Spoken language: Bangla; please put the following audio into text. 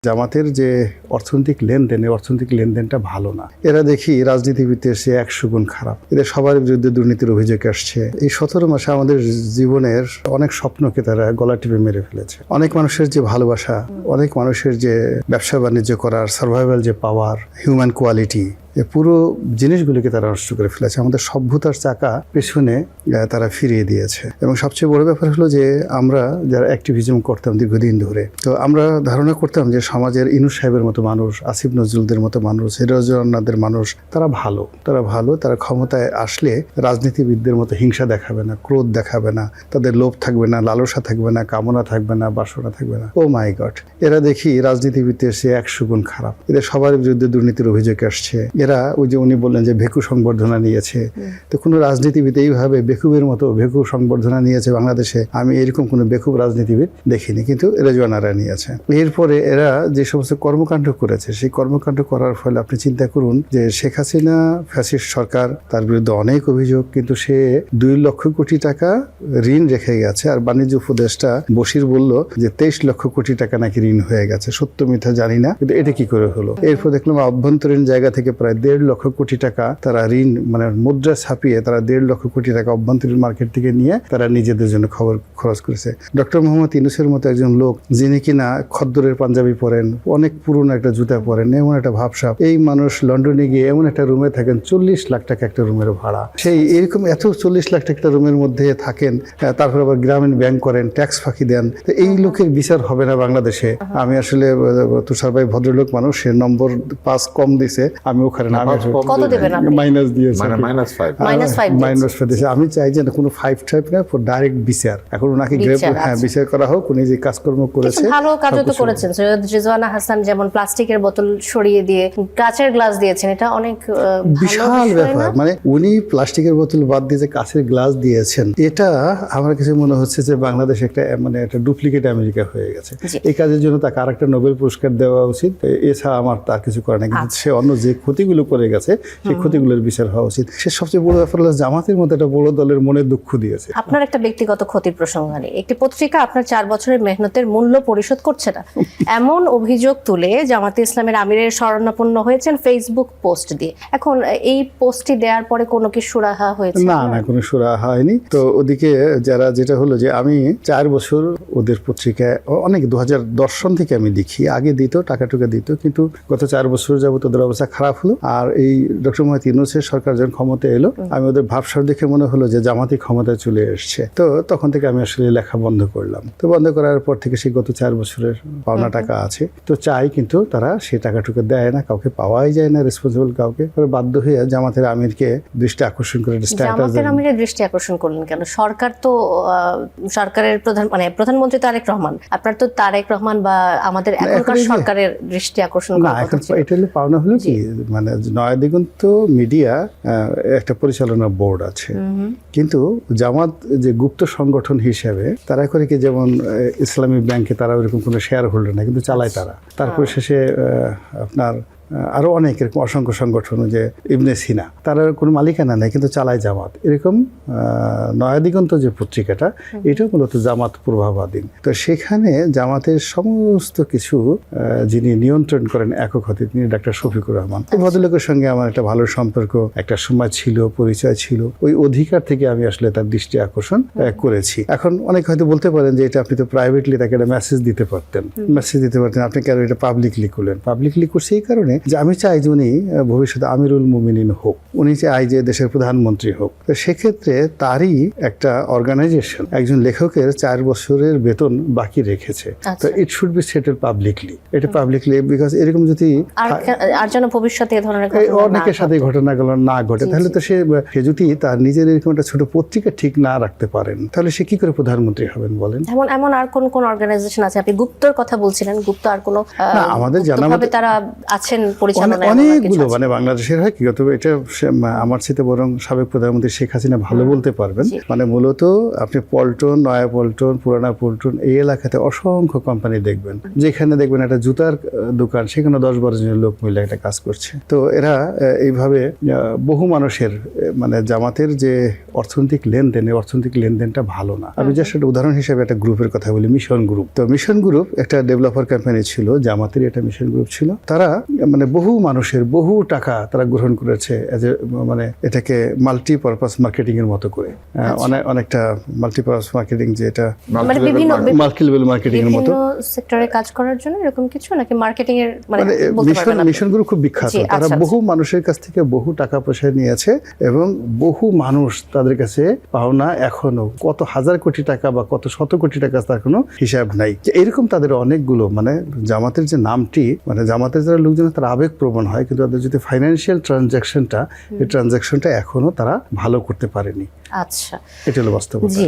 জামাতের যে অর্থনৈতিক লেনদেন, এই অর্থনৈতিক লেনদেনটা ভালো না। এরা দেখি রাজনীতিবিদদের সে 100 গুণ খারাপ। এদের সবার বিরুদ্ধে দুর্নীতির অভিযোগ আসছে। এই 17 মাসে আমাদের জীবনের অনেক স্বপ্নকে তারা গলা টিপে মেরে ফেলেছে। অনেক মানুষের যে ভালোবাসা, অনেক মানুষের যে ব্যবসা বাণিজ্য করার সার্ভাইভাল যে পাওয়ার, হিউম্যান কোয়ালিটি, এই পুরো জিনিসগুলিকে তারা নষ্ট করে ফেলেছে। আমাদের সভ্যতার চাকা পেছনে তারা ফিরিয়ে দিয়েছে। এবং সবচেয়ে বড় ব্যাপার হলো যে আমরা যারা অ্যাক্টিভিজম করতাম দীর্ঘদিন ধরে, তো আমরা ধারণা করতাম যে সমাজের ইনুস সাহেবের মতো মানুষ, আসিফ নজরুলদের মতো মানুষ, হিরাজুন্নাহদের মানুষ, তারা ভালো, তারা ক্ষমতায় আসলে রাজনীতিবিদদের মতো হিংসা দেখাবে না, ক্রোধ দেখাবে না, তাদের লোভ থাকবে না, লালসা থাকবে না, কামনা থাকবে না, বাসনা থাকবে না। ও মাই গড, এরা দেখি রাজনীতিবিদদের সে 100 গুণ খারাপ। এদের সবার বিরুদ্ধে দুর্নীতির অভিযোগ আসছে। এরা ওই যে উনি বললেন যে ভেকু সংবর্ধনা নিয়েছে, তো কোনো রাজনীতিবিদ এইভাবে বেকুবের মতো ভেকু সংবর্ধনা নিয়েছে বাংলাদেশে আমি এরকম কোনো বেকুব রাজনীতিবিদ দেখিনি, কিন্তু রেজওয়ানারা নিয়েছে। এরপরে এরা যে সমস্ত কর্মকাণ্ড করেছে, সেই কর্মকাণ্ড করার ফলে আপনি চিন্তা করুন যে শেখ হাসিনা ফ্যাসিস্ট সরকার, তার বিরুদ্ধে অনেক অভিযোগ, কিন্তু সে 2 লক্ষ কোটি টাকা ঋণ রেখে গেছে। আর বাণিজ্য উপদেষ্টা বশির বলল যে 23 লক্ষ কোটি টাকা নাকি ঋণ হয়ে গেছে। সত্য মিথ্যা জানি না, কিন্তু এটা কি করে হলো? এরপর দেখলাম অভ্যন্তরীণ জায়গা থেকে প্রায় 1.5 লক্ষ কোটি টাকা তারা ঋণ, মানে মুদ্রা ছাপিয়ে তারা 1.5 লক্ষ কোটি টাকা অভ্যন্তরীণ মার্কেট থেকে নিয়ে তারা নিজেদের জন্য খরচ করেছে। ডক্টর মোহাম্মদ ইউনূসের মতো একজন লোক, যিনি কিনা খদ্দরের পাঞ্জাবি পরেন, অনেক পুরনো একটা জুতা পরেন, এমন একটা ভাবসাব, এই মানুষ লন্ডনে গিয়ে এমন একটা রুমে থাকেন, 40 লাখ টাকা একটা রুমের ভাড়া। সেই এরকম এত 40 লাখ টাকা একটা রুমের মধ্যে থাকেন, তারপর আবার গ্রামীণ ব্যাংক করেন, ট্যাক্স ফাঁকি দেন। তো এই লোকের বিচার হবে না বাংলাদেশে? আমি আসলে তুষার ভাই ভদ্রলোক মানুষ, সে নম্বর 5 কম দিছে, আমি ওখানে কত দেবেন আপনি? মাইনাস দিয়েছে, -5 দিয়েছে। আমি চাই যে কোনো 5 না, ডাইরেক্ট বিচার। এখন ওনাকে বিচার করা হোক, উনি যে কাজকর্ম করেছে। ভালো কাজও তো করেছেন সৈয়দ রিজওয়ানা হাসান, যেমন প্লাস্টিকের বোতল সরিয়ে দিয়ে কাঁচের গ্লাস দিয়েছেন, এটা অনেক বিশাল ব্যাপার। মানে উনি প্লাস্টিকের বোতল বাদ দিয়ে যে কাঁচের গ্লাস দিয়েছেন, এটা আমার কাছে মনে হচ্ছে যে বাংলাদেশ একটা ডুপ্লিকেট আমেরিকা হয়ে গেছে। এই কাজের জন্য তাকে আরেকটা নোবেল পুরস্কার দেওয়া উচিত। এছাড়া আমার তার কিছু করে না, কিন্তু সে অন্য যে ক্ষতিগুলো করে গেছে সেই ক্ষতিগুলোর বিচার হওয়া উচিত। সে সবচেয়ে বড় ব্যাপার হলো জামাতের মতো একটা বড় দলের মনে দুঃখ দিয়েছে। আপনার একটা ব্যক্তিগত ক্ষতির প্রসঙ্গ নেই, একটি পত্রিকা আপনার 4 বছরের মেহনতের মূল্য পরিশোধ করছে না, এমন অভিযোগ তুলে জামাতে ইসলামের আমিরের শরণাপন্ন হয়েছেন ফেসবুক পোস্ট দিয়ে। এখন এই পোস্টটি দেওয়ার পরে কোনো কি সুরাহা হয়েছে? না, কোনো সুরাহা হয়নি। তো ওদিকে যেটা হলো যে আমি 4 বছর ওদের পত্রিকায় অনেক 2010 সন থেকে আমি দেখি, আগে দিত, টাকা দিত, কিন্তু গত 4 বছর যাবত ওদের অবস্থা খারাপ হলো। আর এই ডক্টর মোহাম্মদ ইউনূসের সরকার যখন ক্ষমতায় এলো, আমি ওদের ভাবসাব দেখে মনে হলো যে জামাতি ক্ষমতায় চলে এসছে। তো তখন থেকে আমি আসলে লেখা বন্ধ করলাম। তো বন্ধ করার পর থেকে সেই গত 4 বছরের পাওনা টাকা আছে, তো চাই, কিন্তু তারা সেই টাকাটুকু দেয় না, কাউকে পাওয়াই যায় না রেসপন্সিবল কাউকে। বাধ্য হয়ে জামাতের আমিরকে দৃষ্টি আকর্ষণ করে জামাতের আমিরের দৃষ্টি আকর্ষণ করলেন কেন? সরকার তো সরকারের প্রধানমন্ত্রী তারেক রহমান, আপনার তো তারেক রহমান বা আমাদের এখনকার সরকারের দৃষ্টি আকর্ষণ না। এখন এটা হলো পাওনা হলো কি, মানে নয়াদিগন্ত মিডিয়া একটা পরিচালনা বোর্ড আছে, কিন্তু জামাত যে গুপ্ত সংগঠন হিসেবে তারা করে কি, যেমন ইসলামী ব্যাংকে তারা ওইরকম কোনো শেয়ার হোল্ডার না, কিন্তু চালায় তারা। তারপর শেষে আপনার আরো অনেক এরকম অসংখ্য সংগঠন, যে ইবনে সিনা, তারা কোনো মালিকানা নেই, কিন্তু চালায় জামাত। এরকম নয়াদিগন্ত যে পত্রিকাটা, এটাও মূলত জামাত প্রভাবাধীন। তো সেখানে জামাতের সমস্ত কিছু যিনি নিয়ন্ত্রণ করেন একক হতে, তিনি ডাক্তার শফিকুর রহমান। এই ভদ্রলোকের সঙ্গে আমার একটা ভালো সম্পর্ক, একটা সময় ছিল, পরিচয় ছিল। ওই অধিকার থেকে আমি আসলে তার দৃষ্টি আকর্ষণ করেছি। এখন অনেক হয়তো বলতে পারেন যে এটা আপনি তো প্রাইভেটলি তাকে একটা মেসেজ দিতে পারতেন, আপনি কেন এটা পাবলিকলি করলেন? পাবলিকলি করছি এই কারণে যে আমি চাই যে উনি ভবিষ্যতে আমিরুল মুমিনিন হোক, উনি চাই যে দেশের প্রধানমন্ত্রী হোক। তো সেক্ষেত্রে তারই একটা অর্গানাইজেশন একজন লেখকের 4 বছরের বেতন বাকি রেখেছে, তো it should be settle publicly. এটা পাবলিকলি, বিকজ এরকম যদি আর যেন ভবিষ্যতে এই ধরনের অনেকের সাথে ঘটনাগুলো না ঘটে, তাহলে তো সে যদি তার নিজের এরকম একটা ছোট পত্রিকা ঠিক না রাখতে পারেন, তাহলে সে কি করে প্রধানমন্ত্রী হবেন বলেন? এমন আর কোন অর্গানাইজেশন আছে? আপনি গুপ্তর কথা বলছিলেন, গুপ্ত আর কোন আমাদের জানা মতে তারা আছেন পরিচালনায় এমন আর কিছু অনেকগুলো আছে? মানে বাংলাদেশের হয় কি তবে এটা আমার সাথে বরং সাবেক প্রধানমন্ত্রী শেখ হাসিনা ভালো বলতে পারবেন। জি। মানে মূলত আপনি পল্টন, নয়া পল্টন, পুরানা পল্টন এই এলাকাতে অসংখ্য কোম্পানি দেখবেন, যেখানে দেখবেন একটা জুতার দোকান, সেখানে 10-12 জনের লোক মিলে একটা কাজ করছে। তো এরা এইভাবে বহু মানুষের মানে জামাতের যে অর্থনৈতিক লেনদেন, এই অর্থনৈতিক লেনদেনটা ভালো না। আমি জাস্ট একটা উদাহরণ হিসেবে একটা গ্রুপের কথা বলি, মিশন গ্রুপ। তো মিশন গ্রুপ একটা ডেভেলপার কোম্পানি ছিল, জামাতের এটা মিশন গ্রুপ ছিল। তারা মানে বহু মানুষের বহু টাকা তারা গ্রহণ করেছে মানে এটাকে মাল্টিপারপাস মার্কেটিং এর মতো করে। অনেকটা মাল্টিপারপাস মার্কেটিং, যে এটা মানে বিভিন্ন মাল্টি লেভেল মার্কেটিং এর মতো সেক্টরে কাজ করার জন্য এরকম কিছু, নাকি মার্কেটিং এর মানে মানে বলতে পারবেন আপনি? মিশন গ্রুপ খুব বিখ্যাত। জি, তারা আচ্ছা, বহু মানুষের কাছ থেকে বহু টাকা পয়সা নিয়েছে এবং বহু মানুষ তাদের কাছে পাওনা এখনো কত হাজার কোটি টাকা বা কত শত কোটি টাকা তার কোনো হিসাব নাই। এরকম তাদের অনেকগুলো মানে জামাতের যে নামটি, মানে জামাতের যারা লোকজন তারা আবেগপ্রবণ হয়, কিন্তু তাদের যদি ফাইন্যান্সিয়াল ট্রানজাকশনটা, এই ট্রানজাকশনটা এখনো তারা ভালো করতে পারেনি। আচ্ছা, এটা হলো বাস্তবতা। জি।